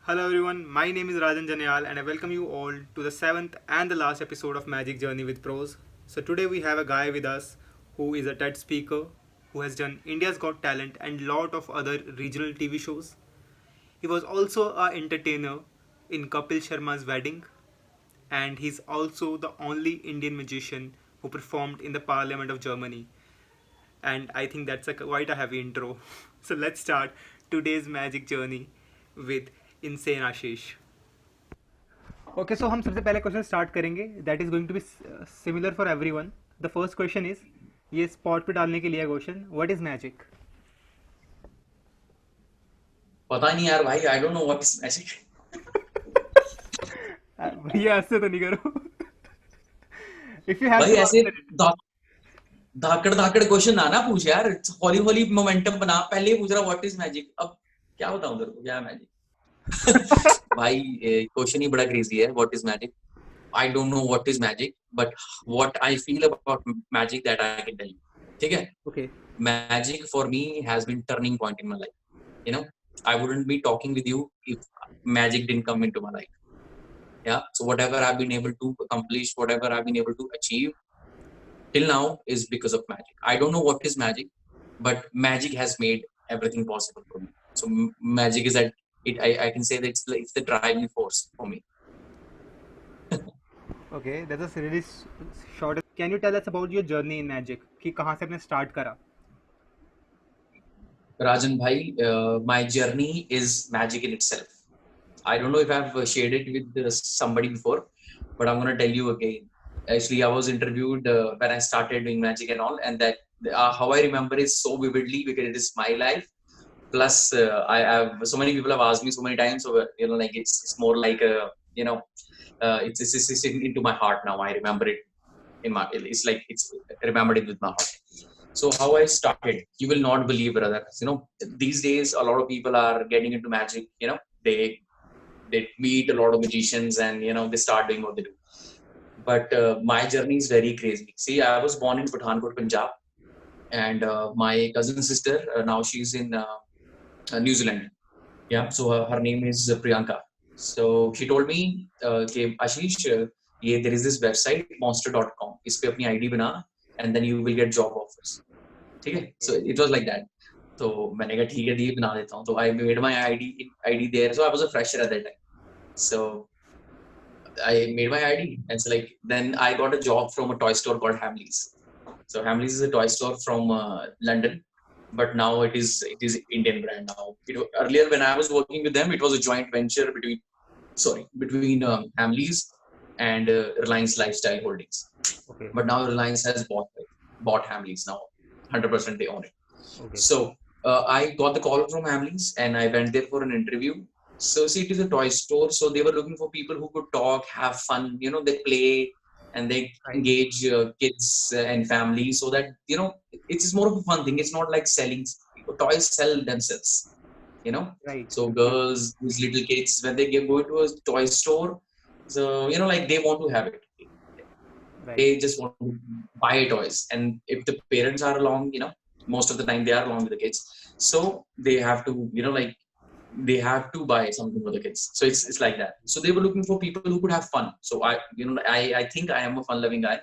Hello everyone, my name is Rajan Janyal and I welcome you all to the seventh and the last episode of Magic Journey with Pros. So today we have a guy with us who is a TED speaker, who has done India's Got Talent and lot of other regional TV shows. He was also a entertainer in Kapil Sharma's wedding, and he's also the only Indian magician who performed in the Parliament of Germany. And I think that's quite a heavy intro. So let's start today's magic journey with Insane Ashish. Okay so हम सबसे पहले question start करेंगे that is going to be similar for everyone. The first question is, ये spot पे डालने के लिए question, what is magic? पता नहीं यार भाई, आई don't know what is magic. भैया ऐसे तो नहीं करो. इफ यू हैव भाई टू ऐसे answer it. Dhakad Dhakad question ना पूछ यार. हॉली हॉली मोमेंटम बना. पहले ही पूछ रहा व्हाट इज मैजिक. अब क्या बताऊं तेरे को क्या है मैजिक. भाई क्वेश्चन ही बड़ा क्रेजी है. What is magic? I don't know what is magic, but what I feel about magic that I can tell you. ठीक है. Okay. Magic for me has been turning point in my life. You know, I wouldn't be talking with you if magic didn't come into my life. Yeah. So whatever I've been able to accomplish, whatever I've been able to achieve till now is because of magic. I don't know what is magic, but magic has made everything possible for me. So magic is that it. I can say that it's the driving force for me. Okay, that's a really short. Can you tell us about your journey in magic, कि कहाँ से आपने start करा? Rajan bhai, my journey is magic in itself. I don't know if I've shared it with somebody before, but I'm gonna tell you again. Actually, I was interviewed when I started doing magic and all, and that how I remember it so vividly because it is my life. Plus, I have so many people have asked me so many times, so like it's more like a it's into my heart now. I remember it in my. It's like it's remembered it with my heart. So how I started, you will not believe, brother. These days a lot of people are getting into magic. They meet a lot of magicians and they start doing what they do. But my journey is very crazy. See, I was born in Pathankot, Punjab, and my cousin sister now she's in New Zealand. Yeah, so her name is Priyanka. So she told me, Ashish, there is this website monster.com. इस पे अपनी ID बना and then you will get job offers. ठीक है. So it was like that. तो मैंने कहा ठीक है दी बना देता हूँ. तो I made my ID there. So I was a fresher at that time. So I made my ID and so like then I got a job from a toy store called Hamleys. So Hamleys is a toy store from London, but now it is Indian brand now. Earlier when I was working with them, it was a joint venture between Hamleys and Reliance Lifestyle Holdings. Okay. But now Reliance has bought Hamleys now. 100% they own it. Okay. So I got the call from Hamleys and I went there for an interview. So see, it is a toy store, so they were looking for people who could talk, have fun. They play and they engage kids and families, so that it's more of a fun thing. It's not like selling. Toys sell themselves. Right. So girls, these little kids, when they go to a toy store, so like they want to have it. Right. They just want to buy toys, and if the parents are along, most of the time they are along with the kids, so they have to like they have to buy something for the kids. So it's like that. So they were looking for people who could have fun. So I think I am a fun loving guy.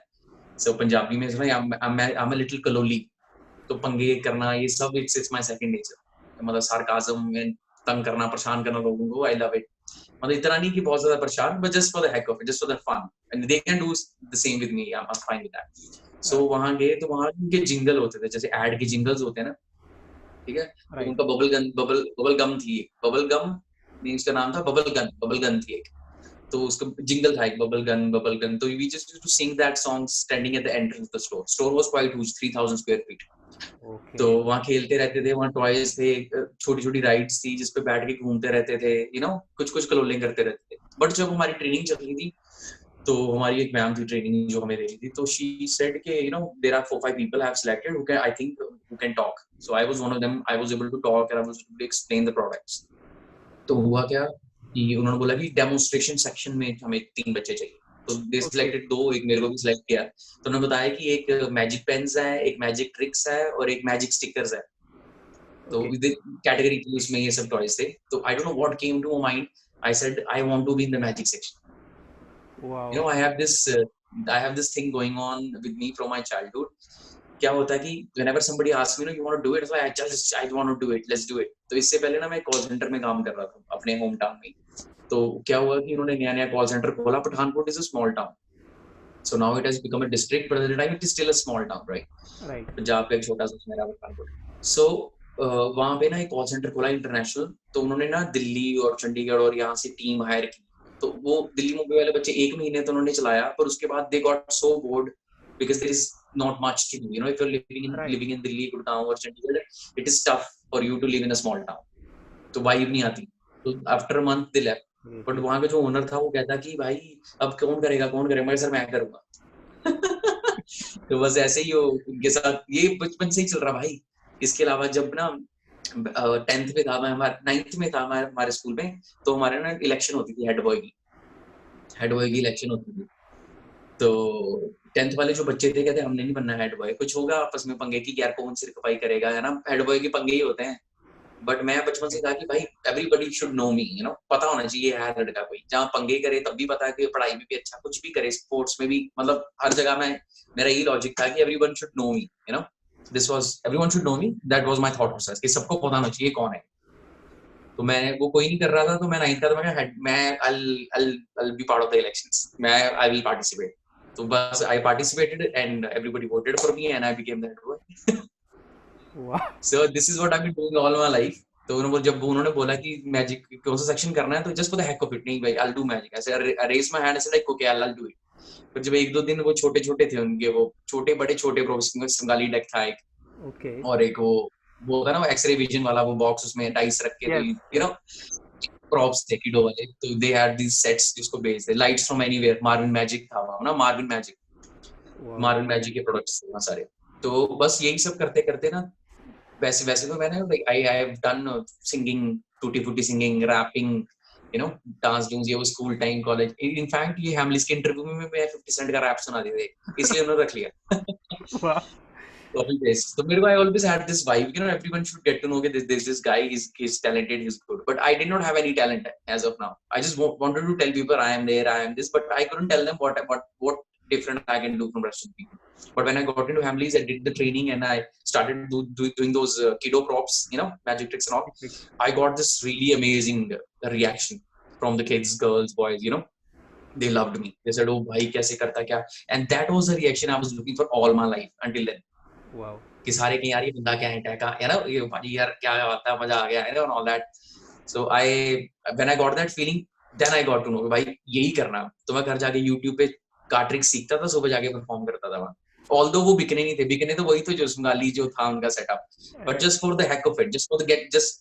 So Punjabi mein I'm a little kaloli. तो पंगे करना ये सब it's my second nature. मतलब sarcasm and तंग करना, परेशान करना लोगों को, I love it. मतलब इतना नहीं कि बहुत ज्यादा परेशान, but just for the heck of it, just for the fun, and they can do the same with me. I'm fine with that. So वहाँ गए तो वहाँ उनके जिंगल होते थे, जैसे एड के जिंगल्स होते हैं ना, ठीक है. तो उनका बबल गम थी. बबल गम नहीं, उसका नाम था बबल गन थी एक. तो उसका जिंगल था एक, बबल गन. तो we just used to sing that song standing at the entrance of the store. Store was quite huge, 3,000 square feet. Okay. तो वहाँ खेलते रहते थे, वहाँ टॉयज थे, छोटी छोटी राइड्स थी जिसपे बैठ के घूमते रहते थे, कुछ कलोलिंग करते रहते थे. बट जब हमारी ट्रेनिंग चल रही थी, तो हमारी एक मैम थी ट्रेनिंग जो हमें दे रही थी, तो शी सेड के there are 4-5 people I have selected who can talk. So I was one of them. I was able to talk and I was able to explain the products. तो हुआ क्या कि उन्होंने बोला कि डेमोन्स्ट्रेशन सेक्शन में हमें 3 बच्चे चाहिए. तो दे सिलेक्टेड 2, एक मेरे को भी सिलेक्ट किया. तो उन्होंने बताया कि एक मैजिक पेन्स है, एक मैजिक ट्रिक्स है और एक मैजिक स्टिकर्स है. तो कैटेगरी थी उसमें, ये सब टॉयज थे. तो I don't know what came to my mind. I said I want to be in the magic section. Wow. You know, I have this thing going on with me from my childhood. क्या होता है कि whenever somebody asks me, you want to do it, so I want to do it, let's do it. तो इससे पहले ना मैं call centre में काम कर रहा था अपने होम टाउन में. तो क्या हुआ कि उन्होंने नया नया कॉल सेंटर खोला. Pathankot is a small town, so now it has become a district, but at the time it is still a small town, right? Punjab का एक छोटा सा शहर है पठानकोट. So वहाँ पे ना एक कॉल सेंटर खोला इंटरनेशनल. तो उन्होंने ना दिल्ली और चंडीगढ़ और यहाँ से टीम हायर की. तो वो दिल्ली मुंबई वाले बच्चे 1 महीने तो उन्होंने चलाया, पर उसके बाद they got so bored because there is not much to do. You know, if you're living in Delhi, Gurgaon or Chandigarh, it is tough for you to live in a small town. तो vibe नहीं आती. तो after a month they left. But वहाँ का जो owner था वो कहता कि भाई अब कौन करेगा. मैं सर मैं करूँगा. तो बस ऐसे ही उनके साथ ये बचपन से ही चल रहा भाई. इसके अलावा जब ना 10th में था, मैं 9th में था मैं हमारे स्कूल में, तो हमारे ना इलेक्शन होती थी हेड बॉय की इलेक्शन होती थी. तो 10th वाले जो बच्चे थे कहते हमने नहीं बनना हेड बॉय. कुछ होगा आपस में पंगे की यार कौन सिर खपाई करेगा, है ना. हेड बॉय के पंगे ही होते हैं. बट मैं बचपन से कहा कि भाई everybody should know me, you know, पता होना चाहिए है लड़का कोई. जहाँ पंगे करे तब भी पता है कि पढ़ाई में भी अच्छा, कुछ भी करे, स्पोर्ट्स में भी, मतलब हर जगह में मेरा यही लॉजिक था कि everyone should know me, you know. This was everyone should know me, that was my thought process कि सबको पता होना चाहिए कौन है. तो मैं वो कोई नहीं कर रहा था. तो मैं 9th का था. मैं I'll be part of the elections. I will participate. तो बस I participated and everybody voted for me and I became the head boy. Wow. So this is what I've been doing all my life. तो जब उन्होंने बोला कि magic कौन सा section करना है, तो just for the heck of it, नहीं भाई I'll do magic. ऐसे I raise my hand and said like okay I'll do it. फिर जब 1-2 दिन वो छोटे थे उनके, वो छोटे प्रोफेशनल संगाली डेक था एक. Okay. और एक वो होता है ना एक्सरे विजन वाला वो बॉक्स, उसमें डाइस रख के, यू नो, प्रॉप्स थे किडो वाले. तो दे हैड दीस सेट्स जिसको बेचते, lights from anywhere, Marvin magic था वहां ना, मार्विन मैजिक के प्रोडक्ट्स थे सारे. तो बस यही सब करते ना, वैसे तो मैंने आई हैव डन सिंगिंग, टूटी फूटी singing, rapping, you know, dance डूंस, ये वो स्कूल टाइम, कॉलेज. इनफैक्ट ये हैमलिस के इंटरव्यू में मैं 50 सेंट का रैप सुना देते थे, इसलिए उन्होंने रख लिया. So I always had this vibe, you know, everyone should get to know that there's this guy, he's talented, he's good. But I did not have any talent as of now. I just wanted to tell people I am there, I am this, but I couldn't tell them what different I can do from rest of the people. But when I got into Hamleys, I did the training and I started doing those kiddo props, you know, magic tricks and all. I got this really amazing reaction from the kids, girls, boys, you know. They loved me. They said, "Oh, bhai, kaise karta kya?" And that was the reaction I was looking for all my life until then. Wow. कि सारे कहीं यार ये बंदा क्या है का, you know, ये भाई यार क्या आता है, मजा आ गया, and all that. So when I got that feeling, then I got to know भाई यही करना. तो मैं घर जाके YouTube पे कार्ड ट्रिक्स सीखता था, सुबह जाके परफॉर्म करता था वहाँ. Although वो बिकने नहीं थे, बिकने तो वही थे जो संगाली जो था उनका setup. But just for the heck of it, just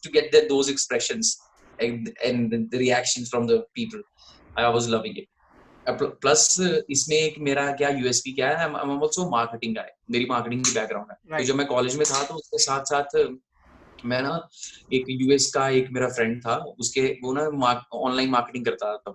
to get those expressions and the reactions from the people, I was loving it. Plus इसमें एक मेरा क्या यूएसपी क्या है, I am also marketing guy. मेरी मार्केटिंग की background है. तो जब मैं कॉलेज में था तो उसके साथ साथ मैं ना एक यूएस का एक मेरा फ्रेंड था, उसके वो ना ऑनलाइन मार्केटिंग करता था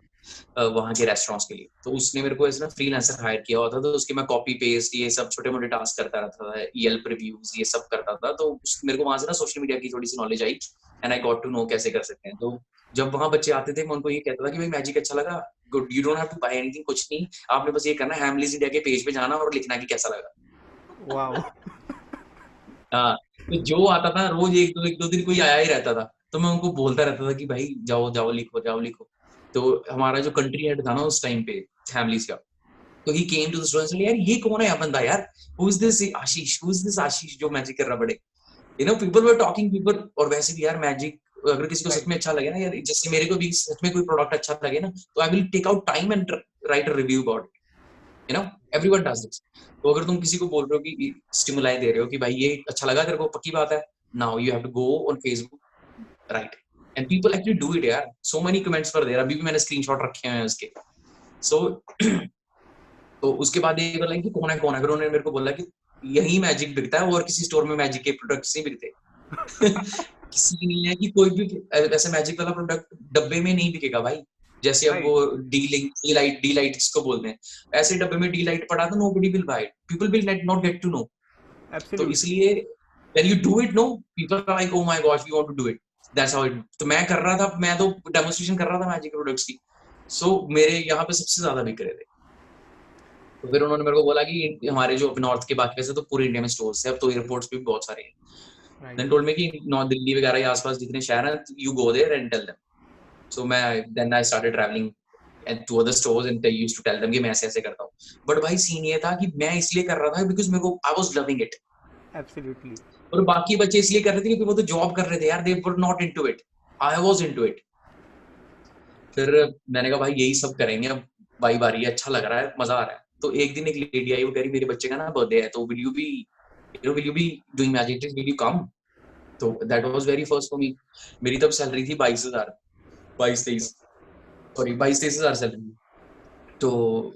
वहाँ के रेस्टोरेंट्स के लिए. तो उसने मेरे को ऐसे ना फ्रीलांसर हायर किया हुआ था. तो उसके मैं कॉपी पेस्ट ये सब छोटे मोटे टास्क करता रहता था, येल्प रिव्यूज ये सब करता था. तो मेरे को वहां से ना सोशल मीडिया की थोड़ी सी knowledge I and I got to know कैसे कर सकते हैं. तो जब वहां बच्चे आते थे मैं उनको ये कहता था कि भाई मैजिक अच्छा लगा, good, you don't have to buy anything, कुछ नहीं, आपने बस ये करना है हैमलीज इंडिया के पेज पे जाना और लिखना कि कैसा लगा. वाओ. हाँ, तो जो आता था रोज एक दो दिन कोई आया ही रहता था, तो मैं उनको बोलता रहता था कि भाई जाओ लिखो. तो हमारा जो कंट्री हेड था ना उस टाइम पे हैमलीज का, तो ही केम टू द स्टूडेंट्स, यार ये कौन है बंदा यार, हु इज दिस आशीष जो मैजिक कर रहा बड़े, you know, people were talking people. और वैसे भी यार मैजिक अगर किसी को सच में अच्छा लगे ना यार, जैसे मेरे को भी सच में कोई प्रोडक्ट अच्छा लगे ना, तो I will take out time and write a review about it, you know, everyone does this. तो अगर तुम किसी को बोल रहे हो कि स्टिमुलाई दे रहे हो कि भाई ये अच्छा लगा तेरे को, पक्की बात है, now you have to go on Facebook, right, and people actually do it यार. So many comments for there, अभी भी मैंने स्क्रीनशॉट रखे हैं उसके. सो तो उसके बाद ये बोला कि कौन है, फिर उन्होंने मेरे को बोला कि यही मैजिक बिकता है और किसी स्टोर में मैजिक के प्रोडक्ट्स नहीं बिकते. किसी नहीं है कि कोई भी ऐसा मैजिक वाला प्रोडक्ट डब्बे में नहीं बिकेगा भाई. जैसे अब वो डी लाइट इसको बोलते हैं, ऐसे डब्बे में डी लाइट पड़ा तो nobody will buy it, people will not get to know. तो इसलिए when you do it, no, people are like, oh my gosh, we want to do it. That's how it. तो मैं कर रहा था, मैं तो डेमोन्स्ट्रेशन कर रहा था मैजिक प्रोडक्ट्स की, सो मेरे यहाँ पे सबसे ज्यादा बिक रहे थे। तो फिर उन्होंने मेरे को बोला कि हमारे जो नॉर्थ के बाकी वैसे तो पूरे इंडिया में स्टोर्स है, अब तो एयरपोर्ट्स पे भी बहुत सारे हैं। Right. देन टोल्ड मी कि नॉर्थ दिल्ली वगैरह के आसपास जितने शहर हैं, you go there and tell them. So मैं then I started travelling and to other stores and I used to tell them कि मैं ऐसे ऐसे करता हूँ। बट भाई सीन ये था कि मैं इसलिए कर रहा था बिकॉज मेरे को I was loving it, Absolutely. और बाकी बच्चे इसलिए कर रहे थे क्योंकि वो तो जॉब कर रहे थे यार, they were not into it, I was into it. फिर मैंने कहा भाई यही सब करेंगे अब, बारी बारी है, अच्छा लग रहा है, मजा आ रहा है। तो एक दिन एक लेडी आई, वो कह रही मेरे बच्चे का ना बर्थडे है, तो will you be doing magic tricks, will you come? तो that was very first for me. मेरी तब सैलरी थी 22,000, 22-23, सॉरी 22-23,000 सैलरी। तो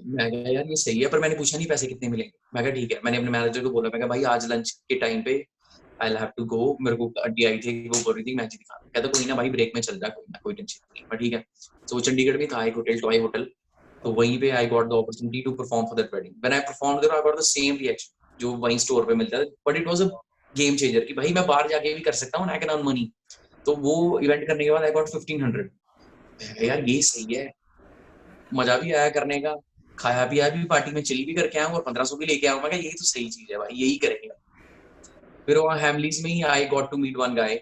मैं कहा यार ये सही है, पर मैंने पूछा नहीं पैसे कितने मिलेंगे। मैं कहा ठीक है, मैंने अपने मैनेजर को बोला, मैं कहा भाई आज लंच के टाइम पे I will have to go, मेरे को आंटी आई थी, वो बोल रही थी मैजिक दिखाना। कहता कोई ना भाई, ब्रेक में चल जा, कोई ना, कोई टेंशन नहीं। मैं ठीक है। तो वो चंडीगढ़ में था एक होटल, टॉय होटल, तो वहीं पे I got the opportunity to perform for that wedding. When I perform there I got the same reaction जो वहीं स्टोर पे मिलता है, but it was a game changer कि भाई मैं बाहर जाके भी कर सकता हूँ, आई कैन अर्न मनी। तो वो इवेंट करने के बाद आई गॉट 1500। यार ये सही है, मजा भी आया करने का, खाया पिया भी, पार्टी में चिल भी करके आया और 1500 भी लेके आया। मैं कहा यही तो सही चीज है भाई, यही करेंगे। फिर वहाँ हैमलीज में ही I got to meet one guy,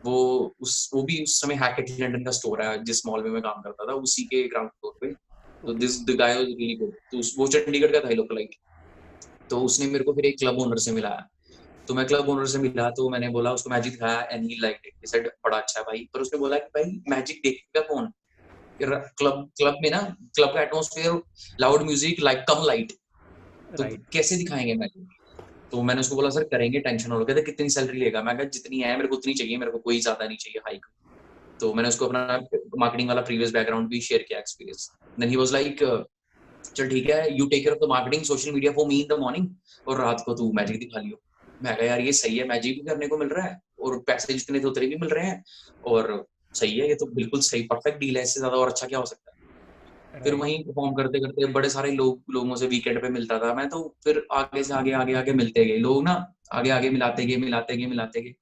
वो भी उस समय हैकेट लंदन का स्टोर है जिस मॉल में मैं काम करता था, उसी के ग्राउंड फ्लोर पे। तो Okay. This the guy was really good. तो वो चंडीगढ़ का था लोकलाइट। तो उसने मेरे को फिर एक क्लब ओनर से मिलाया। तो मैं क्लब ओनर से मिला, तो मैंने बोला उसको मैजिक दिखाया and he liked it, he said बड़ा अच्छा है भाई। पर उसने बोला कि भाई मैजिक देखेगा कौन? क्लब क्लब में ना, क्लब का एटमॉस्फेयर, लाउड म्यूजिक, लाइक कम लाइट, तो Right. कैसे दिखाएंगे मैजिक? तो मैंने उसको बोला सर करेंगे, टेंशन हो। कहते कितनी सैलरी लेगा? मैं कहा जितनी है मेरे को उतनी चाहिए, मेरे को कोई ज्यादा नहीं चाहिए हाइक। तो मैंने उसको अपना मार्केटिंग वाला प्रीवियस बैकग्राउंड भी शेयर किया, experience. Then he was like चल ठीक है, you take care of the marketing, social media for me in the morning, और रात को तू मैजिक दिखा लियो। मैं कहा यार ये सही है, मैजिक भी करने को मिल रहा है और पैसे जितने थे उतने भी मिल रहे हैं, और सही है, ये तो बिल्कुल सही परफेक्ट डील है, इससे ज्यादा और अच्छा क्या हो सकता है। फिर Right. वहीं परफॉर्म करते करते बड़े सारे लोगों से वीकेंड पे मिलता था मैं, तो फिर आगे से आगे आगे आगे मिलते गए लोग ना, आगे आगे मिलाते गए मिलाते गए मिलाते गए।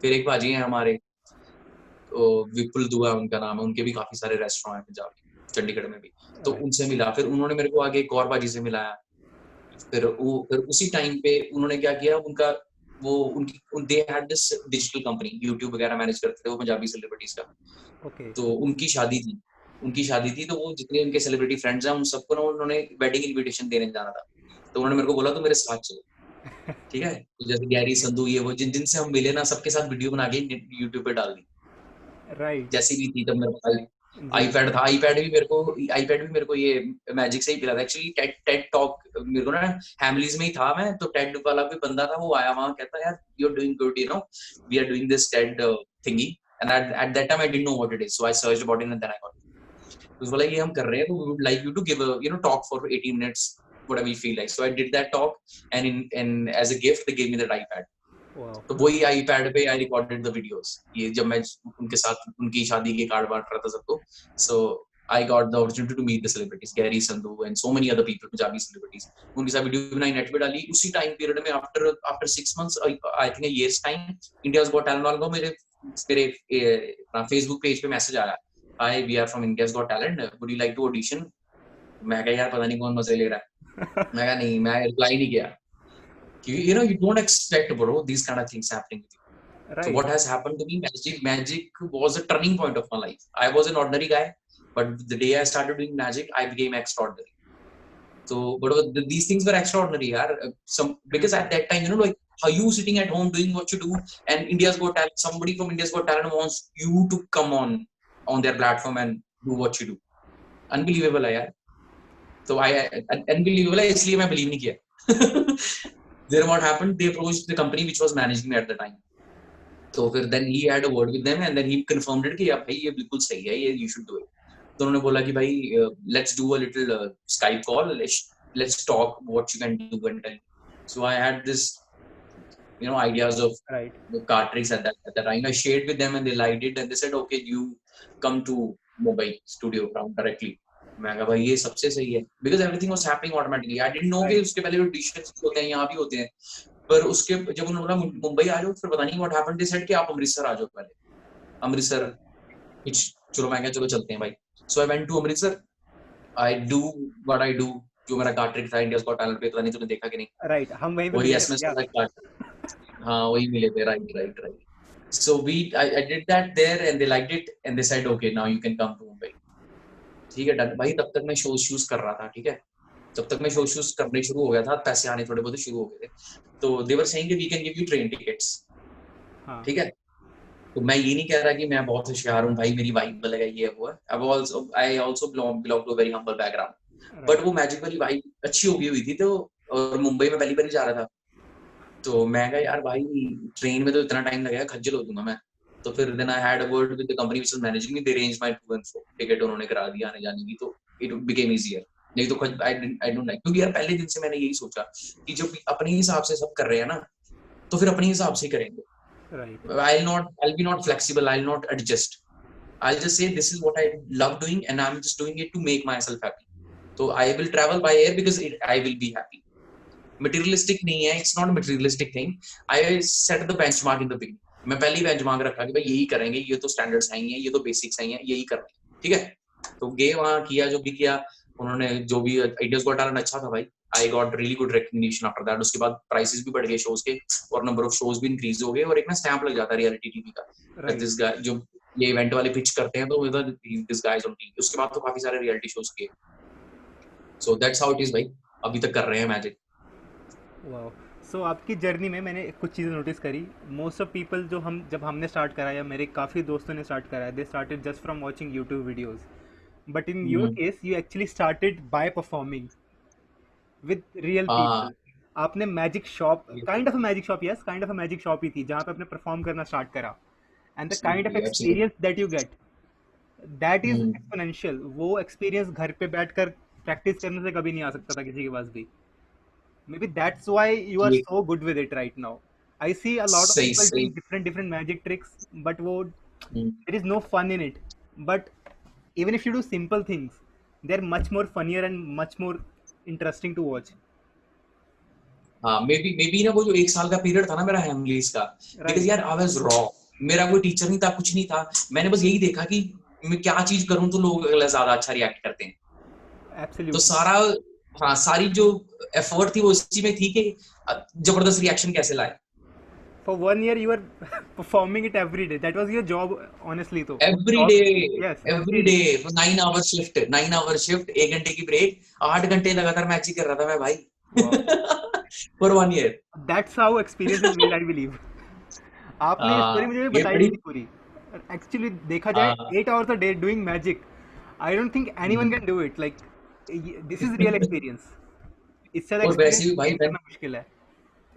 फिर एक भाजी हैं हमारे, विपुल दुआ उनका नाम है, उनके भी काफी सारे रेस्टोरेंट हैं पंजाब में, चंडीगढ़ में भी। तो Right. उनसे मिला, फिर उन्होंने मेरे को आगे एक और भाजी से मिलाया। फिर उसी टाइम पे उन्होंने क्या किया, उनका वो उनकी they had this digital company, YouTube वगैरह मैनेज करते थे वो पंजाबी सेलिब्रिटीज का। Okay. तो उनकी शादी थी, तो वो जितने उनके सेलिब्रिटी फ्रेंड्स हैं उन सबको ना उन्होंने वेडिंग इनविटेशन देने जाना था। तो उन्होंने मेरे को बोला तू मेरे साथ चल, ठीक है? तो जैसे गैरी संधू, ये वो जिन जिन से हम मिले ना, सबके साथ वीडियो बना के यूट्यूब पे डाल दी। Right. जैसी भी थी, तब मेरे पास जी. आईपैड था, आईपैड भी मेरे को ये मैजिक से ही मिला था एक्चुअली। टेड टेड टॉक मेरे को ना हैमलीज में ही था मैं, तो टेड वाला कोई बंदा था, वो आया वहां, कहता यार you are doing good, you know we are doing this TED thingy, and at that time I didn't know what it is, so I searched about it and then I got. तो उसने बोला ये हम कर रहे हैं, तो we would like you to give talk for 18 minutes, whatever you feel like. So I did that talk, and in as a gift they gave me that iPad. Wow. तो वही iPad पे I recorded the videos, ये जब मैं उनके साथ उनकी शादी के कार्ड बांट रहा था सबको। So I got the opportunity to meet the celebrities, Gary Sandhu and so many other people, Punjabi celebrities. उनके साथ वीडियो बनाई, नेट पे डाली। उसी टाइम पीरियड में after 6 months, I think a year's time, India's Got Talent वालों को मेरे फेसबुक पेज पे मैसेज आया, hi we are from India's got Talent, would you like to audition? मैं कहा यार पता नहीं कौन मजे ले रहा है। मैं कहा नहीं, मैं रिप्लाई नहीं किया, क्योंकि you don't expect bro these kind of things happening with you. So Right. what has happened to me, magic was a turning point of my life. I was an ordinary guy, but the day I started doing magic I became extraordinary. So but these things were extraordinary, yaar. Because at that time, like how you sitting at home doing what you do, and India's Got Talent, somebody from India's Got Talent wants you to come on their platform and do what you do. Unbelievable है यार। तो unbelievable है, इसलिए मैं believe नहीं किया। Then what happened, they approached the company which was managing me at the time. तो फिर then he had a word with them and then he confirmed it कि भाई ये बिल्कुल सही है, ये you should do it. तो उन्होंने बोला कि भाई let's do a little Skype call, let's talk what you can do and tell. So I had this ideas of Right. the card tricks at that time. I shared with them and they liked it and they said okay you come to Mumbai studio ground directly. मैं कहा भाई ये सबसे सही है, because everything was happening automatically. I didn't know कि उसके पहले auditions होते हैं, यहाँ भी होते हैं। पर उसके जब उन्होंने बोला मुंबई आ जाओ, फिर पता नहीं what happened, they said कि आप अमृतसर आ जाओ पहले। अमृतसर कुछ, चलो मैं क्या, चलो चलते हैं भाई. So I went to Amritsar. I do what I do. जो मेरा कार्ड ट्रिक था इंडियाज गॉट टैलेंट पे, पता नहीं तुमने देखा कि नहीं. राइट, हम वहीं पे वही मिले थे एसएमएस भैया। वाला कार्ड. हाँ वही मिले थे. Right right right. So I did that there and they liked it and they said okay now you can come to Mumbai. ठीक है डन भाई. तब तक मैं शोज शूज कर रहा था. ठीक है. जब तक मैं शोज शूज करने शुरू हो गया था, पैसे आने थोड़े बहुत शुरू हो गए थे. तो they were saying we can give you train tickets. हाँ ठीक है. तो मैं ये नहीं कह रहा कि मैं बहुत होशियार हूँ भाई, मेरी वाइब अलग है, ये वो है. I also belong to very humble background. But right वो मैजिक वाली वाइब अच्छी हो गई हुई थी. तो और मुंबई में पहली बार ही जा रहा था. तो मैं कहा यार भाई ट्रेन में तो इतना टाइम लगेगा, खज्जल हो दूंगा मैं. तो फिर then I had a word with the company which was managing me. They arranged my to and fro ticket, उन्होंने करा दिया आने जाने की. तो इट बिकेम इजियर. नहीं तो आई डोंट लाइक, क्योंकि यार पहले दिन से मैंने यही सोचा कि जब अपने हिसाब से सब कर रहे हैं ना, तो फिर अपने हिसाब से ही करेंगे. Right I'll be not flexible, I'll not adjust. I'll just say this is what I love doing and I'm just doing it to make myself happy. So I will travel by air because I will be happy. Materialistic नहीं है, it's not a materialistic thing. I set the benchmark in the beginning. मैं पहले ही benchmark रखा कि भाई यही करेंगे, ये तो standards हैं, ये तो basics हैं, यही करना है. ठीक है. तो गए वहाँ, किया जो भी किया उन्होंने, जो भी India's Got Talent अच्छा था भाई. I got really good recognition after that. उसके बाद प्राइसेस भी बढ़ गए शोज के और नंबर ऑफ शोज भी इंक्रीज हो गए और एक ना स्टैंप लग जाता है रियलिटी टीवी का. राइट दिस गाय जो ये इवेंट वाले पिच करते हैं तो दिस गाइज ऑन टीवी. उसके बाद तो काफी सारे रियलिटी शोज किए. So that's how it is भाई. अभी तक कर रहे हैं मैजिक. वाह. सो आपकी जर्नी में मैंने कुछ चीज़ें नोटिस करी. मोस्ट ऑफ पीपल जो हम जब हमने स्टार्ट करा या मेरे काफ़ी दोस्तों ने स्टार्ट करा, they started just from watching YouTube videos. But in your case you actually started by performing with real हाँ पीपल. आपने magic shop, kind of a magic shop, yes kind of a magic shop ही थी जहाँ पे आपने perform करना start करा. And the kind of absolutely absolutely. Experience that you get, that is exponential. वो एक्सपीरियंस घर पे बैठकर प्रैक्टिस करने से कभी नहीं आ सकता था किसी के पास भी. Maybe that's why you are ये so good with it right now. I see a lot of सही people सही. doing different magic tricks, but वो there is no fun in it. But even if you do simple things, they're much more funnier and much more interesting to watch. हाँ may be ना वो जो एक साल का period था ना मेरा हेमलीज का, बिकॉज Right. यार आई वाज रॉ. मेरा कोई टीचर नहीं था, कुछ नहीं था. मैंने बस यही देखा कि मैं क्या चीज करूं तो लोग ज्यादा अच्छा रिएक्ट करते हैं. तो Absolutely. सारा, हाँ सारी जो एफर्ट थी वो इसी में थी कि जबरदस्त रिएक्शन कैसे लाए. For 1 year, you were performing it every day. That was your job, honestly. तो वो every job, day. yes, every every day. day. 9 hour shift 1 घंटे की ब्रेक, 8 घंटे लगातार मैच ही कर रहा था मैं भाई. Wow. For 1 year. That's how experience is made, I believe. आपने ये स्टोरी मुझे भी ये बताई नहीं बड़ी. थी पूरी. एक्चुअली देखा जाए हाँ. 8 hours a day doing magic, I don't think anyone can do it. Like this is real experience. इससे ज़्यादा और वैसे एक्सपीरियंस भी भाई गेन करना मुश्किल है.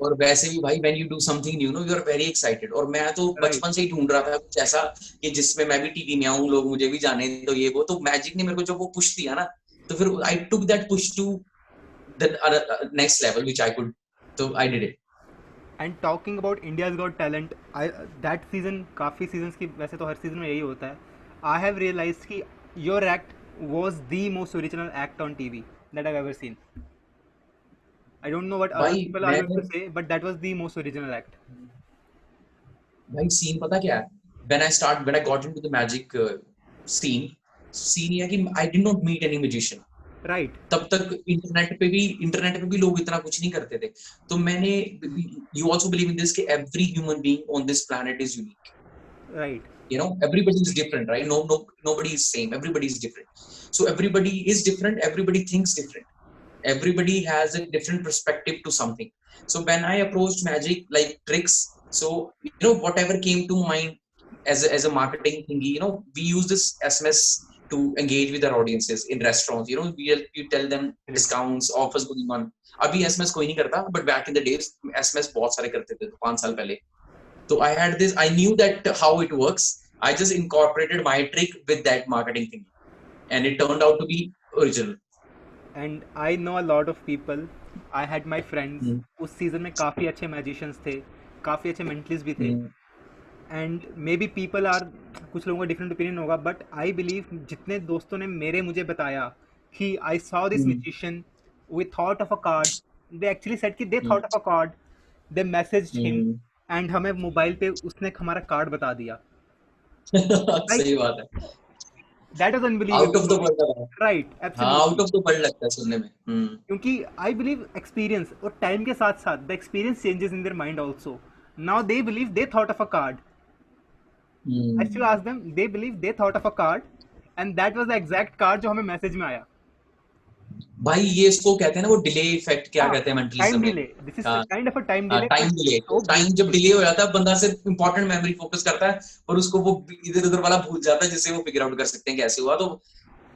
और वैसे भी भाई when you do something new no you are very excited. और मैं तो राइट. बचपन से ही ढूंढ रहा था कुछ ऐसा कि जिसमें मैं भी टीवी में आऊं, लोग मुझे भी जाने. तो ये वो तो मैजिक ने मेरे को जब वो पुश दिया ना, तो फिर I took that push to the next level which I could. तो I did it. And talking about India's got talent, I that season, काफ़ी सीजन्स की वैसे तो हर सीजन में यही होता है. आई हैव रियलाइज कि your act was the most original act on T V that I ever seen. I don't know what other भाई people are going मैंने to say, but that was the most original act. भाई scene पता क्या है. When I got into the magic scene ये है कि I did not meet any magician. Right, तब तक इंटरनेट पे भी लोग इतना कुछ नहीं करते थे. तो मैंने, you also believe in this कि every human being on this planet is unique. right, You know, everybody is different, right? Nobody is same. Everybody is different. So everybody is different. Everybody thinks different. Everybody has a different perspective to something. So when I approached magic like tricks, so you know whatever came to mind as a marketing thingy, you know, we use this SMS to engage with our audiences in restaurants. You know, you tell them right. discounts, offers going on. अभी SMS कोई नहीं करता, but back in the days SMS बहुत सारे करते थे 5 साल पहले. So I had this, I knew that how it works. I just incorporated my trick with that marketing thing, and it turned out to be original. And I know a lot of people. I had my friends. Mm. उस season में काफ़ी अच्छे magicians थे, काफ़ी अच्छे mentalist भी थे. Mm. And maybe people are, कुछ लोगों का डिफरेंट ओपिनियन होगा, बट आई बिलीव जितने दोस्तों ने मुझे बताया कि I saw this Mm. Musician, we thought of a card, they actually said कि they Mm. Thought of a card, they messaged him Mm. And हमें मोबाइल पे उसने हमारा कार्ड बता दिया. Like सही बात है, that is out unbelievable of the for me. World लगा। Right, हाँ, out absolutely. Of the world लगता है सुनने में। क्योंकि आई बिलीव एक्सपीरियंस और टाइम के साथ साथ the experience changes in their mind also. Now they believe they thought of a card. I still hmm. Ask them, they believe they thought of a card and that was the exact card जो हमें message में आया. भाई ये इसको कहते हैं ना, वो डिले इफेक्ट क्या हाँ, कहते हैं मेंटलिज्म टाइम में। Delay. This is kind of a time delay time but delay, so time जब ब्यूटीफुल. डिले हो जाता है बंदा सिर्फ इंपॉर्टेंट मेमोरी फोकस करता है और उसको वो इधर उधर वाला भूल जाता है, जिससे वो फिगर आउट कर सकते हैं कैसे हुआ। तो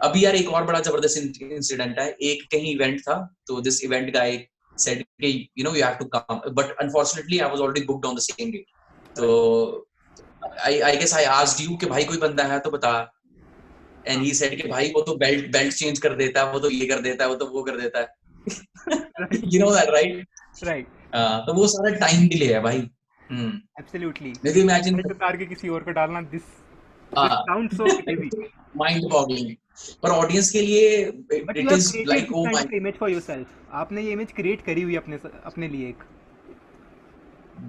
अभी यार एक और बड़ा जबरदस्त इंसिडेंट है। एक कहीं इवेंट था, तो दिस इवेंट गाय सेड कि you know you have to come, but unfortunately I was already booked on the same date. तो right. I guess I asked you कि भाई कोई बंदा है तो बता। एंड हाँ. ही सेड कि भाई वो तो बेल्ट बेल्ट चेंज कर देता है, वो तो ये कर देता है, वो तो वो कर देता है। Right. You know that right. Right. तो वो सारा टाइम डिले है भाई। हम्म। एब्सोल्युटली. नहीं तो इमेजिन, बेल्ट उतार के किसी और को डालना. This sound so crazy. Mind boggling, पर ऑडियंस के लिए but you it have is created like this oh kind my. Of image for yourself. आपने ये इमेज क्रिएट करी हुई है अपने अपने लिए एक.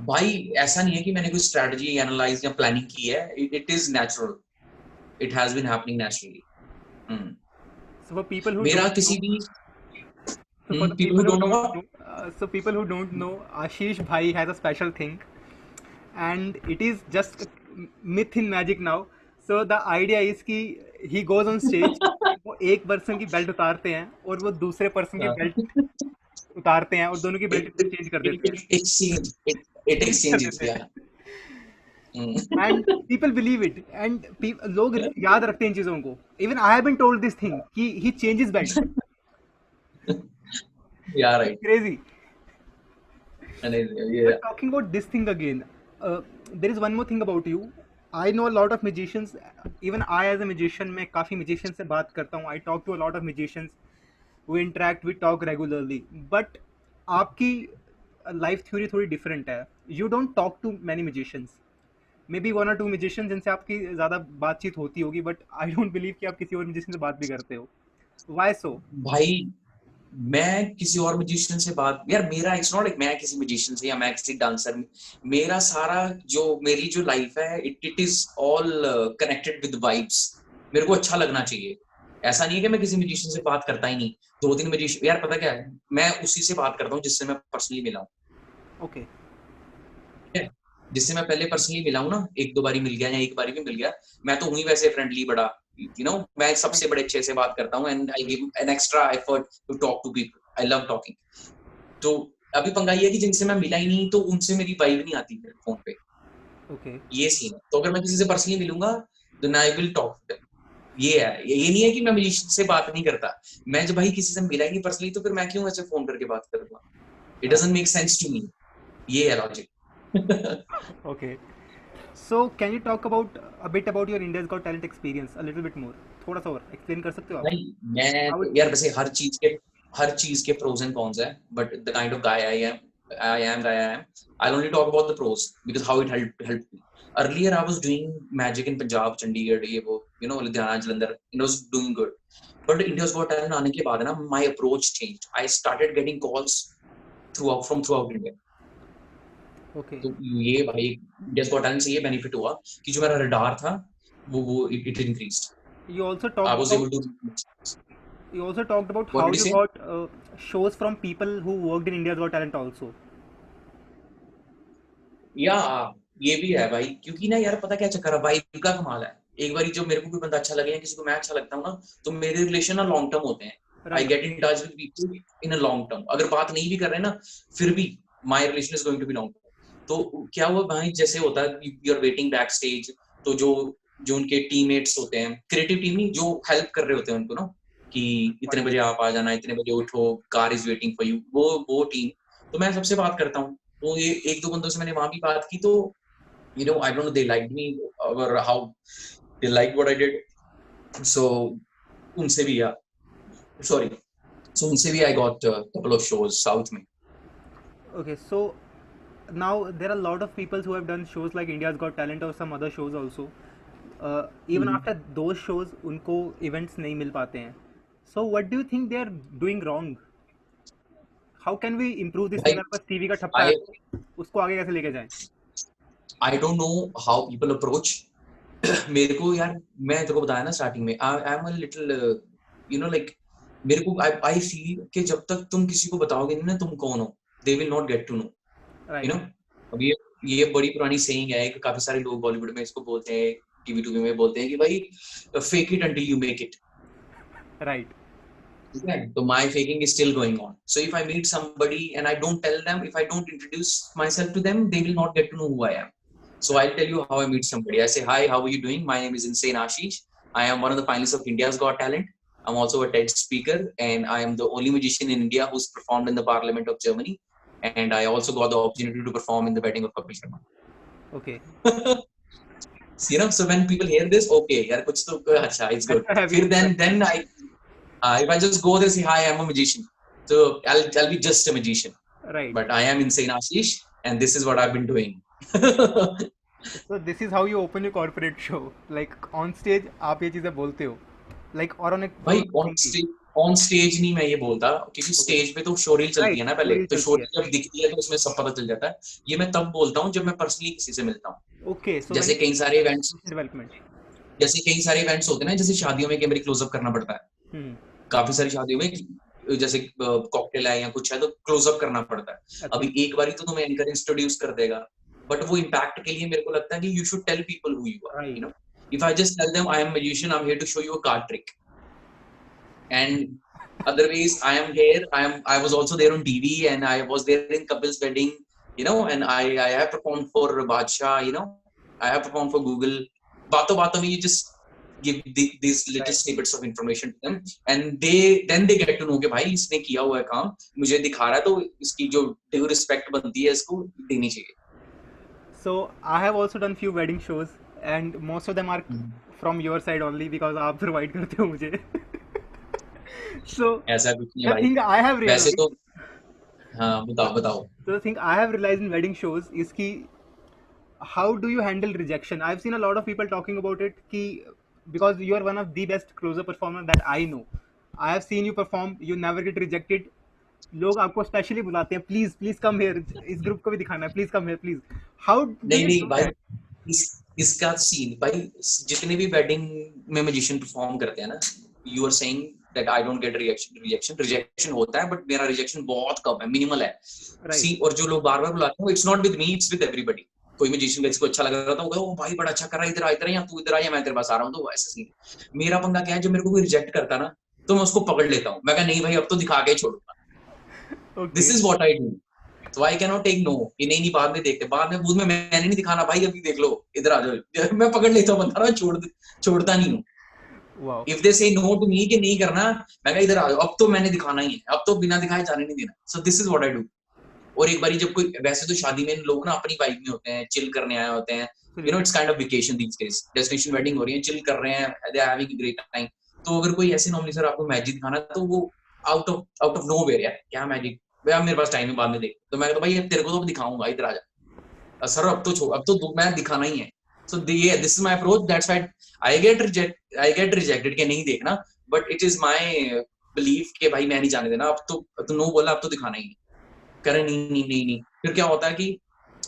भाई ऐसा नहीं है कि मैंने कोई स्ट्रेटजी एनालाइज या प्लानिंग की है, it is natural, it has been happening naturally. So for people who मेरा don't किसी know, भी so for the people people who who don't know don't what. know, so people who don't know, Ashish Bhai has a special thing, and it is just a myth in magic now. So the idea is कि he goes on stage, वो एक person की belt उतारते हैं और वो दूसरे person की बेल्ट उतारते हैं और दोनों की बेल्ट चेंज कर देते हैं. एक्सचेंज, इट चेंज कर एक्सचेंजेस देते या। हैं. And people believe it and लोग याद रखते हैं इन चीजों को. Even I have been told this thing कि he changes belt. Yeah it's right. Crazy. ये But talking about this thing again, there is one more thing about you. I know a lot of magicians. Even I, as a magician, मैं काफ़ी magicians से बात करता हूँ. I talk to a lot of magicians. We interact, we talk regularly. But आपकी life theory थोड़ी different है. You don't talk to many magicians. Maybe one or two magicians जिनसे आपकी ज़्यादा बातचीत होती होगी. But I don't believe कि आप किसी और magician से बात भी करते हो. Why so? भाई मैं किसी और म्यूजिशियन से बात, यार मेरा इट्स नॉट लाइक मैं किसी म्यूजिशियन से या मैं किसी डांसर, मेरा सारा जो मेरी जो लाइफ है it is all connected with vibes. मेरे को अच्छा लगना चाहिए। ऐसा नहीं है कि मैं किसी म्यूजिशियन से बात करता ही नहीं। दो तीन म्यूजिशियन, यार पता क्या है, मैं उसी से बात करता हूँ जिससे मैं पर्सनली मिला हूँ। Okay. ठीक है, जिससे मैं पहले पर्सनली मिला हूँ ना, एक दो बारी मिल गया या एक बारी भी मिल गया, मैं तो हुई वैसे फ्रेंडली बड़ा, यू नो मैं सबसे बड़े अच्छे से बात करता हूँ and I give an extra effort to talk to people, I love talking. तो अभी पंगा ये है कि जिनसे मैं मिला ही नहीं तो उनसे मेरी वाइब नहीं आती फिर फोन पे। Okay. ये सीन है। तो अगर मैं किसी से पर्सनली मिलूंगा देन आई विल टॉक। ये है, ये नहीं है कि मैं म्यूजिशियन से बात नहीं करता। मैं जब भाई किसी से मिला ही नहीं पर्सनली तो फिर मैं क्यों ऐसे फोन करके बात करूंगा? It Right. Doesn't make sense to me. ये है logic. Okay. So can you talk about a bit about your India's Got Talent experience a little bit more? थोड़ा सा और एक्सप्लेन कर सकते हो आप? नहीं, मैं How तो it यार went? वैसे हर चीज के प्रोज एंड कॉन्स है, but the kind of guy I am I only talk about the pros because how it help me. Earlier I was doing magic in Punjab, Chandigarh, ये वो you know Ludhiana, Jalandhar, it was doing good. But India's got Talent आने के बाद ना my approach changed. I started getting calls throughout India. Okay. तो ये भाई India's got talent से ये बेनिफिट हुआ कि जो मेरा रडार था वो it increased. You also I talked was about able to. you also talked about what how did you you say? got shows from people who worked in India's Got Talent also. या ये भी है भाई, क्योंकि ना यार पता क्या चक्कर है, वाइब का कमाल है। एक बार जो मेरे को कोई बंदा अच्छा लगे या किसी को मैं अच्छा लगता हूँ ना, तो मेरे रिलेशन ना लॉन्ग टर्म होते हैं। I Right. Get in touch with people in a long term. अगर बात नहीं भी कर रहे ना, फिर भी my relation is going to be long term. तो क्या हुआ भाई, जैसे होता है you are waiting backstage, तो जो जो उनके टीममेट्स होते हैं, क्रिएटिव टीम नहीं, जो हेल्प कर रहे होते हैं उनको ना, कि Got इतने it. बजे आप आ जाना, इतने बजे उठो, car is waiting for you, वो टीम। तो मैं सबसे बात करता हूँ। तो ये एक दो बंदों से मैंने वहां भी बात की, तो you know I don't know, they liked me or how they liked what I did. So unse bhi sorry, so unse bhi I got a couple of shows south mein. Okay. So now there are a lot of people who have done shows like India's Got Talent or some other shows also. Even Mm-hmm. after those shows, उनको events नहीं मिल पाते हैं. So what do you think they are doing wrong? How can we improve this thing? Like अगर बस TV का ठप्पा i है तो उसको आगे कैसे लेके जाएं? I don't know how people approach मेरे को यार, मैं तेरे को बताया ना स्टार्टिंग में, I am a little you know like, मेरे को आई फील कि जब तक तुम किसी को बताओगे नहीं ना तुम कौन हो, they will not get to know, you know. Right अब ये बड़ी पुरानी सेइंग है कि काफी सारे लोग बॉलीवुड में इसको बोलते हैं, टीवी टूवी में बोलते हैं कि भाई fake it until you make it. Right ठीक है, तो my faking is still going on. So if I meet somebody and I don't tell them, if I don't introduce myself to them, they will not get to know who I am. So I'll tell you how I meet somebody. I say, hi, how are you doing? My name is Insane Ashish. I am one of the finalists of India's Got Talent. I'm also a TED speaker, and I am the only magician in India who's performed in the Parliament of Germany. And I also got the opportunity to perform in the wedding of Kapil Sharma. Okay You know, so when people hear this, okay, yaar, kuch to, acha, it's good. Fir then if I just go there, say, hi, I'm a magician. So I'll be just a magician. Right But I am Insane Ashish, and this is what I've been doing. So this is how you open your corporate show, like on stage आप ये चीजें बोलते हो, like और भाई on stage नहीं मैं ये बोलता, क्योंकि स्टेज पे तो शोरील चलती है ना पहले, तो शोरील जब दिखती है तो उसमें सब पता चल जाता है। ये मैं तब बोलता हूँ जब मैं पर्सनली किसी से मिलता हूँ। ओके सो जैसे कई सारे इवेंट्स होते हैं ना, जैसे शादियों में कैमरे क्लोजअप करना पड़ता है। काफी सारी शादियों में जैसे कॉकटेल है या कुछ है तो क्लोजअप करना पड़ता है। अभी एक बार ही तो तुम्हें एंकर इंट्रोड्यूस कर देगा, बट वो इम्पैक्ट के लिए मेरे को लगता है कि you should tell people who you are, you know. If I just tell them I am magician, I am here to show you a card trick, and otherwise I am here, I was also there on TV, and I was there in Kapil's wedding, you know, and I have performed for Badshah, you know, I have performed for Google. Baaton mein you just give these little snippets of information to them, and they get to know कि भाई इसने किया हुआ है काम, मुझे दिखा रहा है, तो इसकी जो due respect बनती है इसको देनी चाहिए। So I have also done few wedding shows, and most of them are from your side only because आप provide करते हो मुझे। So ऐसा कुछ नहीं है the भाई, thing I have वैसे realized, तो हाँ बताओ। so the thing I have realized in wedding shows is कि how do you handle rejection? I've seen a lot of people talking about it कि because you are one of the best closer performer that I know. I have seen you perform, you never get rejected. लोग आपको specially बुलाते हैं, please please come here, इस group को भी दिखाना है, please come here please. How नहीं भाई, इसका सीन भाई, जितने भी वेडिंग में मैजिशियन परफॉर्म करते हैं ना, you are saying that I don't get rejection होता है, बट मेरा रिजेक्शन बहुत कम है, मिनिमल है। सी, और जो लोग बार बार बुलाते हैं, it's not with me, it's with everybody. कोई मैजिशियन किसी को अच्छा लग रहा था, वो भाई बड़ा अच्छा कर रहा है, इधर आ या तू इधर आ या मैं तेरे पास आ रहा हूँ, तो ऐसा सीन। मेरा पंगा क्या है, जब मेरे को कोई रिजेक्ट करता ना, तो मैं उसको पकड़ लेता हूँ, मैं कहा नहीं भाई अब तो दिखा के ही छोड़ूंगा। This is what I do. So I cannot take no कि नहीं बाद में देखते, बाद में बूथ में मैंने नहीं दिखाना भाई, अभी देख लो, इधर आ जाओ। मैं पकड़ लेता हूँ बंदा ना, छोड़ता नहीं हूँ। If they say no to me कि नहीं करना, मैं कहा इधर आ जाओ, अब तो मैंने दिखाना ही है, अब तो बिना दिखाए जाने नहीं देना। So this is what I do। और एक बारी जब कोई, वैसे तो शादी में लोग ना अपनी वाइब में होते हैं, चिल करने आए होते हैं, you know, it's kind of vacation these days, destination wedding हो रही है, चिल कर रहे हैं, they are having a great time। तो अगर कोई ऐसे नॉर्मली सर आपको मैजिक दिखाना, तो वो आउट ऑफ नोवेयर यार, क्या मैजिक, भैया मेरे पास टाइम है, बाद में देख। तो मैं कहता भाई तेरे को तो दिखाऊंगा, इधर आ जा सर, अब तो छोड़, अब तो मैं दिखाना ही है। So this is my approach, that's why I get rejected कि नहीं देखना, but it is my belief कि भाई मैं नहीं जाने देना, अब तो नो बोला, अब तो दिखाना ही है। करे नहीं। फिर क्या होता है कि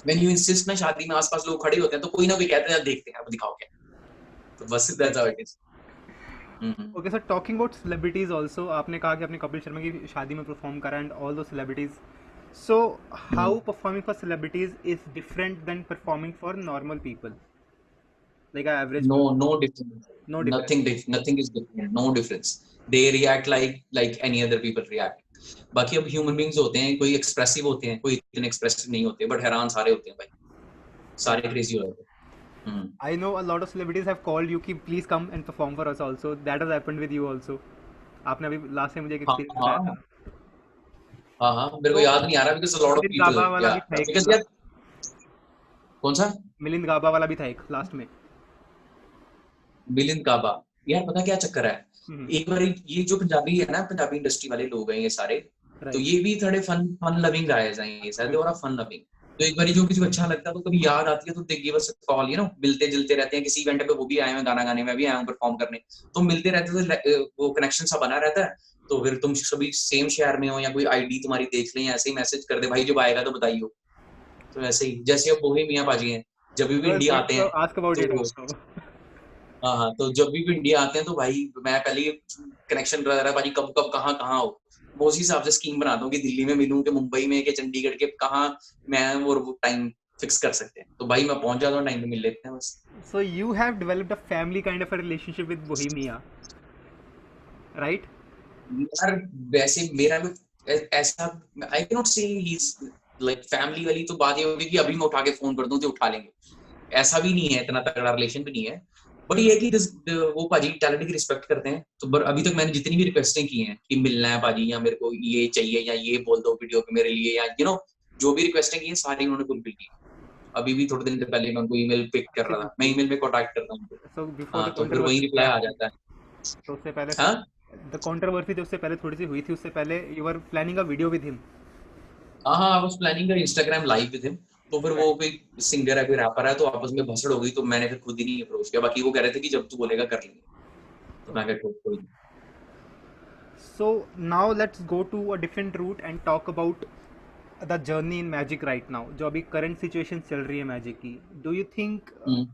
व्हेन यू इंसिस्ट ना, शादी में आसपास लोग खड़े होते हैं, तो कोई ना कोई कहते हैं देखते हैं अब दिखाओ क्या, तो बस that's how it is. Okay sir, talking about celebrities also, आपने कहा कि आपने कपिल शर्मा की शादी में परफॉर्म करा एंड ऑल दो celebrities, so how performing for celebrities is different than performing for normal people, like average? No difference, nothing is different, no difference। they react like any other people react। बाकी अब human beings होते हैं, कोई expressive होते हैं, कोई इतने expressive नहीं होते, बट हैरान सारे होते हैं भाई, सारे क्रेजी हो जाते हैं। I know a lot of celebrities have called you कि please come and perform for us also. That has happened with you also. आपने अभी लास्ट टाइम मुझे एक एक्सपीरियंस बताया था। हाँ मेरे को याद नहीं आ रहा, because a lot of Milind people, गाबा वाला भी था because यार, कौन सा मिलिंद गाबा वाला भी था एक लास्ट में। मिलिंद गाबा, यार पता क्या चक्कर है, एक बार ये जो पंजाबी है ना, पंजाबी इंडस्ट्री वाले लोग हैं ये सारे, तो ये भी थोड़े फन लविंग गायज हैं, ये सारे और फन लविंग। तो एक बार जो किसी को अच्छा लगता है, तो कभी याद आती है, तो they give us a call, you know, मिलते जुलते रहते हैं, किसी इवेंट पे वो भी आए हैं गाना गाने, मैं भी आया हूँ परफॉर्म करने, तो मिलते रहते, तो वो कनेक्शन सा बना रहता है। तो फिर तुम सभी सेम शहर में हो, या कोई आईडी तुम्हारी देख लें, ऐसे ही मैसेज कर दे भाई जब आएगा तो बताइयो। तो ऐसे ही जैसे अब बोहेमिया बाजी हैं, जब भी इंडिया आते हैं, Ask about it तो also. हाँ हाँ, तो जब भी इंडिया आते हैं तो भाई मैं पहले कनेक्शन रहा है भाई, कब कब कहाँ कहाँ हो, मैं उसी हिसाब से स्कीम बनाता हूँ कि दिल्ली में मिलूं कि मुंबई में कि चंडीगढ़ के कहाँ मैं और वो टाइम फिक्स कर सकते हैं, तो भाई मैं पहुंच जाता हूँ टाइम पे, मिल लेते हैं बस। So you have developed a family kind of a relationship with Bohemia, right? यार वैसे मेरा भी ऐसा, आई कैन नॉट से ही इज लाइक फैमिली वाली, तो बात ये होगी कि अभी मैं उठा के फोन कर दूं तो उठा लेंगे, ऐसा भी नहीं है, इतना तगड़ा रिलेशन भी नहीं है। बट ये है कि वो पाजी टैलेंट की रिस्पेक्ट करते हैं, तो अभी तक मैंने जितनी भी रिक्वेस्टें की हैं कि मिलना है पाजी, या मेरे को ये चाहिए, या ये बोल दो वीडियो पे मेरे लिए, या जो भी रिक्वेस्टें की हैं सारी उन्होंने फुलफिल की। अभी भी थोड़े दिन पहले मैं उनको ईमेल पिक कर रहा था, मैं Absolutely. ईमेल में कॉन्टैक्ट करता हूँ उनको। So before हाँ, the तो फिर वही controversy रिप्लाई आ जाता है। तो उससे पहले हाँ द कंट्रोवर्सी जो उससे पहले थोड़ी सी हुई थी, उससे पहले you were planning a video with him. हाँ हाँ, I was planning Instagram live with him, तो फिर वो कोई सिंगर है कोई रैपर है, तो आपस में भसड़ हो गई, तो मैंने फिर खुद ही नहीं अप्रोच किया, बाकी वो कह रहे थे कि जब तू बोलेगा कर लेंगे, तो मैं कहा कोई नहीं। So now let's go to a different route and talk about the journey in magic right now, जो अभी current situation चल रही है मैजिक की। Do you think हम्म,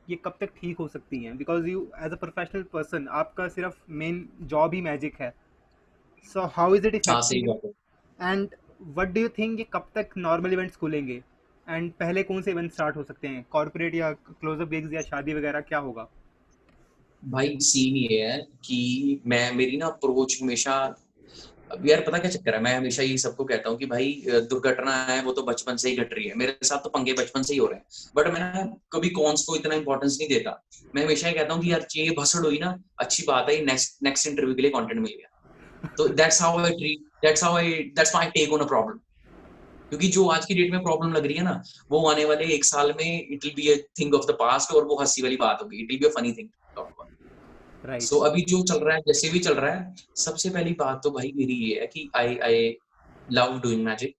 ये कब तक ठीक हो सकती हैं? Because you as a professional person, आपका सिर्फ main job ही मैजिक है। So how is it हाँ affecting सही you? बात है। And what do you think ये कब तक normal events खुलेंगे? And पहले कौन से events start हो सकते हैं? Corporate या close-up gigs या शादी वगैरह क्या होगा? भाई सीन ये है कि मैं मेरी ना अप्रोच हमेशा, अब यार पता क्या चक्कर है, मैं हमेशा ये सबको कहता हूँ कि भाई दुर्घटना है वो तो बचपन से ही घट रही है, मेरे साथ तो पंगे बचपन से ही हो रहे हैं, बट मैं ना कभी कॉन्स को इतना इंपॉर्टेंस नहीं देता। मैं हमेशा ये कहता हूँ कि यार ये भसड़ हुई ना, अच्छी बात है, नेक्स्ट नेक्स्ट इंटरव्यू के लिए कंटेंट मिल गया, तो that's my take on a problem. क्योंकि जो आज की डेट में प्रॉब्लम लग रही है ना, वो आने वाले एक साल में it will be a thing of the past, और वो हंसी वाली बात होगी, it will be a funny thing. Right. सो अभी जो चल रहा है, जैसे भी चल रहा है, सबसे पहली बात तो भाई मेरी ये है कि I love doing magic,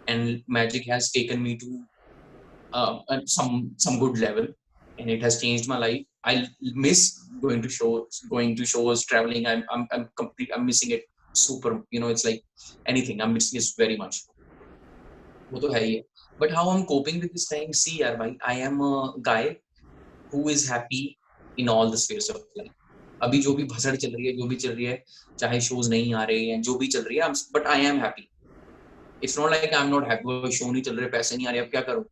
and magic has taken me to some good level, and it has changed my life. I miss going to shows, traveling. I'm missing it super, it's like anything, I'm missing it very much. वो तो है ही है, but how I'm coping with this time, see यार भाई, I am a guy who is happy in all the spheres of life. अभी जो भी भसड़ चल रही है, जो भी चल रही है, चाहे शोज नहीं आ रहे हैं, जो भी चल रही है, but I am happy. It's not like I am not happy, show नहीं चल रहे, पैसे नहीं आ रहे, अब क्या करूं,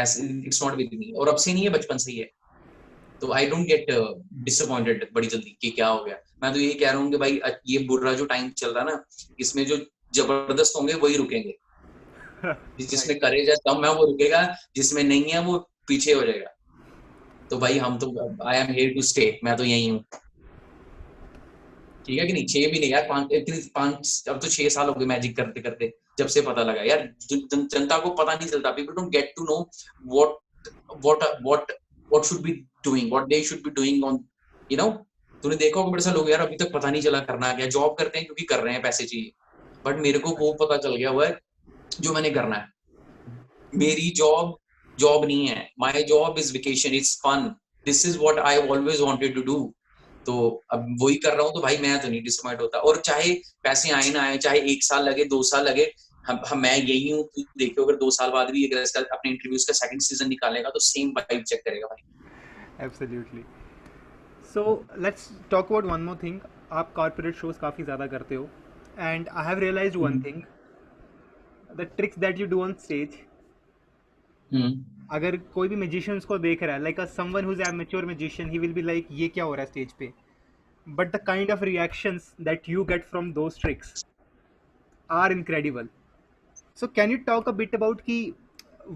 ऐसे इट्स नॉट विद मी, और अब से नहीं है, बचपन से ही है। तो आई डोंट गेट डिसअपॉइंटेड बड़ी जल्दी कि क्या हो गया। मैं तो यही कह रहा हूँ कि भाई ये बुरा जो टाइम चल रहा है ना, इसमें जो जबरदस्त होंगे वही रुकेंगे, Right. जिसमें करेज है दम है वो रुकेगा, जिसमें नहीं है वो पीछे हो जाएगा। तो भाई हम तो, I am here to stay, मैं तो यही हूँ, ठीक है कि नहीं, 6 भी नहीं यार, 5 अब तो 6 साल हो गए मैजिक करते करते, जब से पता लगा यार, जनता को पता नहीं चलता, people don't get to know what what what should be doing, what they should be doing on, you know तूने देखा होगा बड़े सारे लोग यार अभी तक पता नहीं चला करना क्या, जॉब करते हैं क्योंकि कर रहे हैं, पैसे चाहिए, बट मेरे को वो पता चल गया हुआ है जो मैंने करना है। मेरी जॉब जॉब नहीं है, my job is vacation, it's fun, this is what I always wanted to do. तो अब वही कर रहा हूँ, तो भाई मैं तो नहीं डिसअपॉइंट होता, और चाहे पैसे आए ना आए, चाहे 1 साल लगे 2 साल लगे, हम मैं यही हूँ, तू देखो अगर 2 साल बाद भी अगर इसका अपने इंटरव्यूज का सेकंड सीजन निकालेगा तो सेम वाइब चेक करेगा भाई। Absolutely. So let's talk about one more thing. आप corporate shows काफ़ी ज़्यादा करते हो, and I have realized one hmm thing: the tricks that you do on stage. हम्म अगर कोई भी magician उसको देख रहा है, like a someone who's a mature magician, he will be like ये क्या हो रहा है stage पे? But the kind of reactions that you get from those tricks are incredible. So can you talk a bit about ki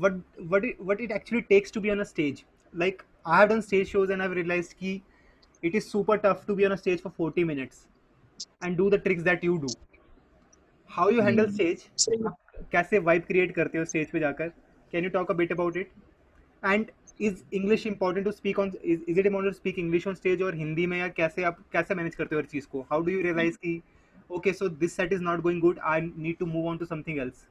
what it actually takes to be on a stage? Like I have done stage shows and I've realized ki it is super tough to be on a stage for 40 minutes and do the tricks that you do. How you handle stage? सही है। आप कैसे vibe create करते हो stage पे जाकर? Can you talk a bit about it? And is English important to speak on? Is it important to speak English on stage और हिंदी में, या कैसे आप कैसे manage करते हो हर चीज़ को? How do you realize कि okay, so this set is not going good, I need to move on to something else?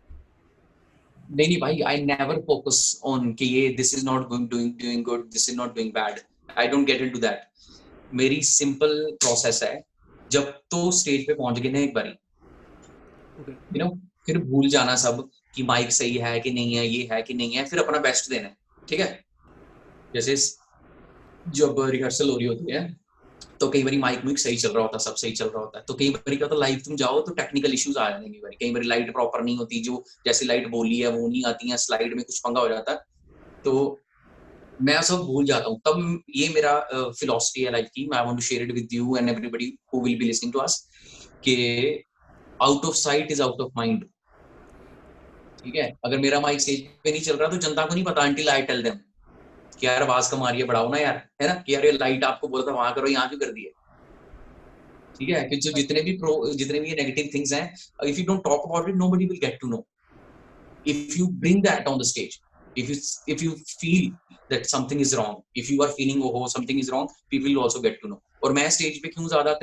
नहीं नहीं भाई, आई नेवर फोकस ऑन कि ये this is not going doing good, this is not doing bad, I don't get into that. मेरी simple process है, जब तो stage पे पहुंच गए ना एक बारी, Okay. फिर भूल जाना सब कि माइक सही है कि नहीं है, ये है कि नहीं है, फिर अपना बेस्ट देना है, ठीक है। जैसे जब रिहर्सल हो रही होती है तो कई बार माइक मुइक सही चल रहा होता है, सब सही चल रहा होता है, तो कई बार क्या होता है लाइव तुम जाओ तो टेक्निकल इश्यूज आ जाते हैं, कई बार लाइट प्रॉपर नहीं होती, जो जैसी लाइट बोली है वो नहीं आती है, स्लाइड में कुछ पंगा हो जाता है, तो मैं सब भूल जाता हूँ। तब ये मेरा फिलॉसफी है लाइफ की, I want to share it with you and everybody who will be listening to us, कि out of sight is out of mind. ठीक है, अगर मेरा माइक स्टेज पे नहीं चल रहा तो जनता को नहीं पता अंटिल आई टेल देम कि यार आवाज कम आ रही है, बढ़ाओ ना यार, है ना, कि यार ये लाइट आपको बोला था वहां करो, यहाँ क्यों कर दी है। ठीक है, कि जो जितने भी नेगेटिव थिंग्स हैं, if you don't talk about it nobody will get to know. if you bring that on the stage, if you feel that something is wrong, if you are feeling oh something is wrong, people will also get to know। और मैं stage पे क्यों ज्यादा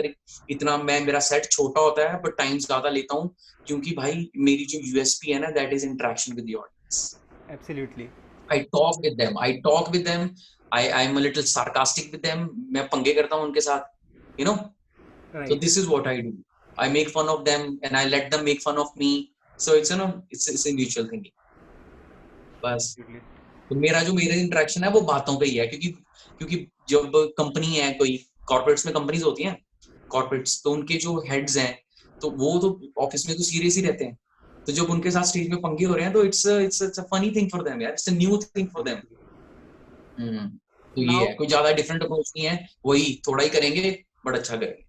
इतना मैं मेरा set छोटा होता है बट टाइम ज्यादा लेता हूँ, क्योंकि भाई मेरी जो यूएसपी है ना, that is interaction with the audience. Absolutely. I talk with them, I'm a little sarcastic with them, मैं पंगे करता हूँ उनके साथ, you know, Right. so this is what I do, I make fun of them and I let them make fun of me, so it's, you know, it's a mutual thing। बस Absolutely. तो मेरा interaction है वो बातों पे ही है, क्योंकि जब कंपनी है, कोई कॉर्पोरेट्स में कंपनीज होती हैं, कॉर्पोरेट्स, तो उनके जो हेड्स हैं तो वो तो ऑफिस में तो सीरियस ही रहते हैं, तो जब उनके साथ स्टेज में पंगे हो रहे हैं तो it's a funny thing for them यार, it's a new thing for them. तो ये Now, है, कोई ज्यादा डिफरेंट अप्रोच नहीं है, वही थोड़ा ही करेंगे बट अच्छा करेंगे।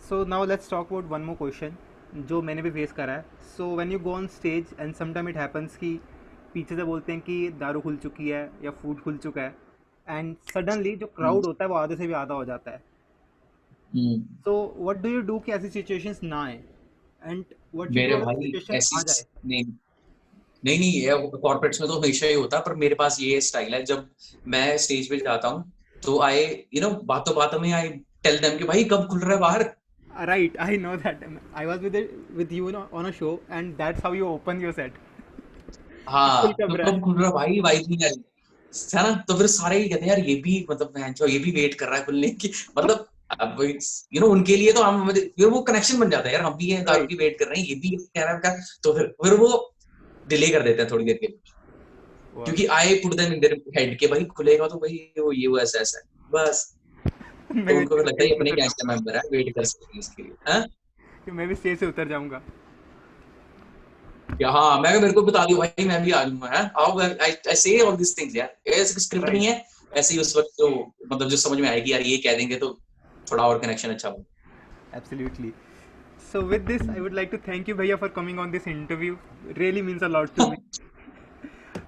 so now let's talk about one more question जो मैंने भी फेस करा है। So when you go on stage and sometime it happens कि पीछे से बोलते हैं कि दारू खुल चुकी है या फूड खुल चुका है, एंड सडनली जो क्राउड होता है वो आधे से भी आधा हो जाता है। So what do you do कि ऐसी सिचुएशंस ना आए, एंड व्हाट यू डू मेरे अगर भाई सिचुएशन ऐसी आ जाए? नहीं, नहीं ये कॉर्पोरेट्स में तो हमेशा ही होता है, पर मेरे पास ये स्टाइल है, जब मैं स्टेज पे जाता हूँ तो आई, यू नो, बातों बातों में आई टेल देम कि भाई कब खुल रहा है बाहर। Right, I know that. I was with you on a show, and that's how you open your set. हाँ, खुल कब तो रहा कब है? खुल रहा है भाई, वाइब नहीं आई, है ना, तो फिर सारे ही कहते हैं यार ये भी, मतलब बहन चो, ये भी वेट कर रहा है खुलने की, मतलब अब यू नो उनके लिए तो हम, फिर वो कनेक्शन बन जाता है यार, हम भी ये दारू Right. की वेट कर रहे हैं, ये भी कह रहा है, तो फिर वो डिले कर देते हैं थोड़ी देर के लिए, Wow. क्योंकि I put them in their head के भाई खुलेगा तो भाई वो ऐसा ऐसा है, बस। तो मैं भी उनको फिर लगता है स्टेज ये से अपने उतर गैंगस्टर जाऊंगा। मेंबर है, वेट कर सकते हैं इसके लिए, हाँ। कि मैं भी स्टेज से उतर जाऊंगा। या हाँ, मैं मेरे को बता दियो भाई, मैं भी आ जाऊंगा, है आओ, आई से ऑल दिस थिंग्स यार, ऐसे स्क्रिप्ट Right. नहीं है, ऐसे ही उस वक्त तो मतलब जो समझ में आएगी यार ये कह देंगे तो थोड़ा और कनेक्शन अच्छा हो। Absolutely. So with this, I would like to thank you, Bhaiya, for coming on this interview. It really means a lot to me.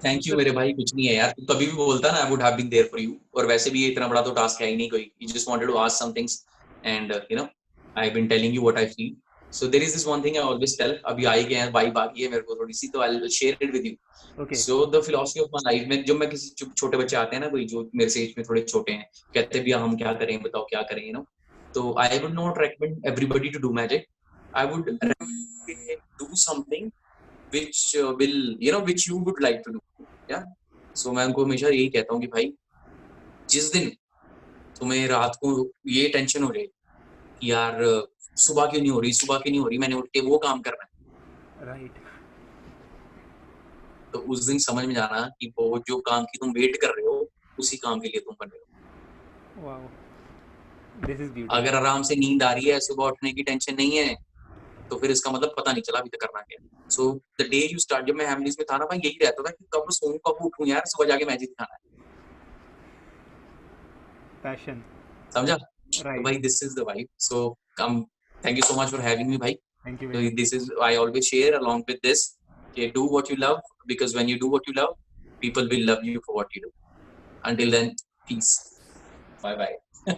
Thank you मेरे भाई, कुछ नहीं है यार, तू कभी भी बोलता ना, I would have been there for you, और वैसे भी ये इतना बड़ा तो टास्क है ही नहीं कोई, you just wanted to ask some things and you know I have been telling you what I feel. So there is this one thing I always tell, अभी आई गए हैं वाइब आ गई है मेरे को थोड़ी सी, तो I will share it with you. Okay. So the philosophy of my life में, जब मैं किसी छोटे बच्चे आते हैं ना, कोई जो मेरे से एज में थोड़े छोटे हैं, कहते हैं भैया हम क्या करें, बताओ क्या करें, यू नो, तो I would not recommend everybody to do magic, I would do something which will, you know, which you would like to do, yeah। so मैं उनको हमेशा यही कहता हूँ कि भाई जिस दिन तुम्हें रात को ये टेंशन हो रही कि यार सुबह क्यों नहीं हो रही, मैंने उठ के वो काम करना है, Right. तो उस दिन समझ में जाना कि वो जो काम की तुम वेट कर रहे हो उसी काम के लिए तुम बन रहे हो। Wow. This is beautiful. अगर आराम से नींद आ रही है, सुबह उठने की टेंशन नहीं है, तो फिर इसका मतलब पता नहीं चला अभी तक करना क्या। So the day you start, जब मैं हैमलीज में था ना भाई, यही रहता था कि कब सोऊं कब उठूं यार, सुबह जाके मैजिक दिखाना है, Passion. समझा। तो Right. भाई this is the vibe, so come, thank you so much for having me भाई। Thank you So very much. this is, I always share along with this, okay, do what you love, because when you do what you love, people will love you for what you do. Until then, peace, bye bye।